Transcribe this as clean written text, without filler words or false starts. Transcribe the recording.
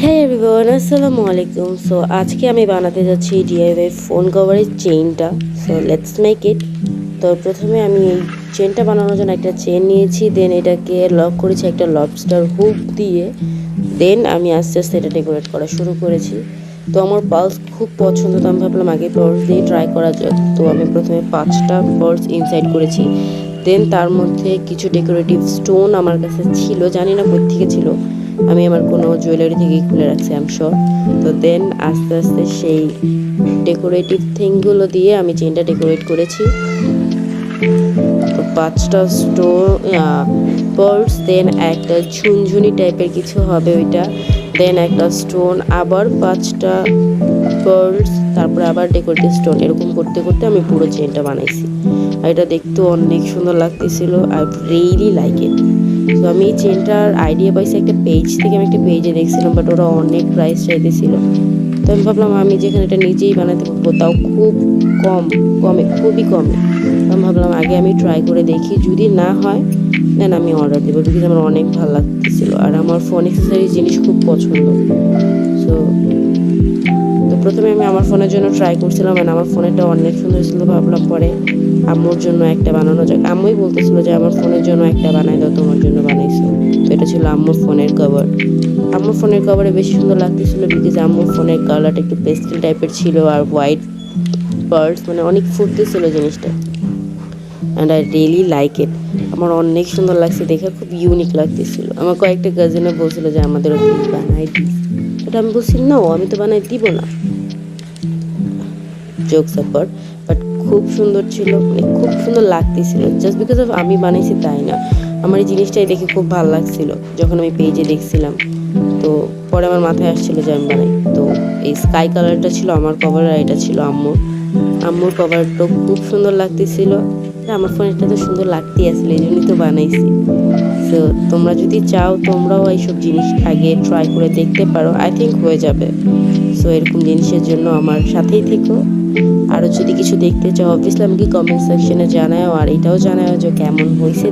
হ্যাঁ এভরিওয়ান, আসসালামু আলাইকুম। সো আজকে আমি বানাতে যাচ্ছি ডিআইওয়াই ফোন কভারের চেইনটা। So let's make it. তো প্রথমে আমি এই চেইনটা বানানোর জন্য একটা চেইন নিয়েছি, দেন এটাকে লক করেছি একটা লবস্টার হুক দিয়ে। দেন আমি আস্তে আস্তে এটা ডেকোরেট করা শুরু করেছি। তো আমার পার্লস খুব পছন্দ, তো আমি ভাবলাম আগে পার্লস দিয়ে ট্রাই করা যাক। তো আমি প্রথমে 5টা পার্লস ইনসাইড করেছি। দেন তার মধ্যে কিছু ডেকোরেটিভ স্টোন আমার কাছে ছিল, জানি না কোত্থেকে ছিল, আমি আমার কোনো জুয়েলারি থেকেই খুলে রাখছি আই এম শিওর। তো দেন আস্তে আস্তে সেই ডেকোরেটিভ থিংগুলো দিয়ে আমি চেনটা ডেকোরেট করেছি। তো 5টা স্টোন পার্লস, দেন একটা ঝুনঝুনি টাইপের কিছু হবে ওইটা, দেন একটা স্টোন, আবার 5টা পার্লস, তারপরে আবার ডেকোরেটিভ স্টোন, এরকম করতে করতে আমি পুরো চেনটা বানাইছি। আর এটা দেখতেও অনেক সুন্দর লাগতেছিল। I really like it. তো আমি এই চেনটার আইডিয়া পাইছি একটা পেজ থেকে, আমি একটা পেজে দেখছিলাম, বাট ওরা অনেক প্রাইস চাইতেছিল। তো আমি ভাবলাম আমি যেখানে এটা নিজেই বানাতে পারবো, তাও খুব খুবই কমে। আমি ভাবলাম আগে আমি ট্রাই করে দেখি, যদি না হয় দেন আমি অর্ডার দেবো, বিকজ আমার অনেক ভালো লাগতেছিল। আর আমার ফোন অ্যাক্সেসরিজ জিনিস খুব পছন্দ। সো তো প্রথমে আমি আমার ফোনের জন্য ট্রাই করছিলাম, আর আমার ফোনেরটা অনেক সুন্দর ছিল। ভাবলাম পরে আম্মুর জন্য একটা বানানো যাক। আম্মুই বলতেছিল যে আমার ফোনের জন্য একটা বানাই দাও, তোমার জন্য বানাইছো। তো এটা ছিল আম্মুর ফোনের কভার। আম্মুর ফোনের কভারে বেশি সুন্দর লাগতেছিল, বিকজ আম্মুর ফোনের কালারটা একটু পেস্টেল টাইপের ছিল, আর হোয়াইট পার্টস, মানে অনেক ফুটতেছিল জিনিসটা। And I really like it. আমার অনেক সুন্দর লাগছে দেখে, খুব ইউনিক লাগতেছিল। আমার কয়েকটা কাজিনে বলছিল যে আমাদেরও প্লিজ বানাই দিস, বাট আমি বলছি না, আমি তো বানাই দিব না, জোকস অ্যাপার্ট। বাট খুব সুন্দর ছিল, মানে খুব সুন্দর লাগতেছিল। জাস্ট বিকজ অফ আমি বানাইছি তাই না, আমার এই জিনিসটাই দেখে খুব ভালো লাগছিল যখন আমি পেজে দেখছিলাম। তো পরে আমার মাথায় আসছিল যে আমি বানাই। তো এই স্কাই কালারটা ছিল আমার কভার, আর এটা ছিল আম্মুর কভারটা খুব সুন্দর লাগতেছিল। আমার ফোনটা তো সুন্দর লাগতেই আসলে, এই জন্যই তো বানাইছি। সো তোমরা যদি চাও তোমরাও এইসব জিনিস আগে ট্রাই করে দেখতে পারো, আই থিঙ্ক হয়ে যাবে। সো এরকম জিনিসের জন্য আমার সাথেই থেকো। আরও যদি কিছু দেখতে চাও অবভিয়াসলি আমাকে কমেন্ট সেকশনে জানাও, আর এটাও জানাও যে কেমন হয়েছে।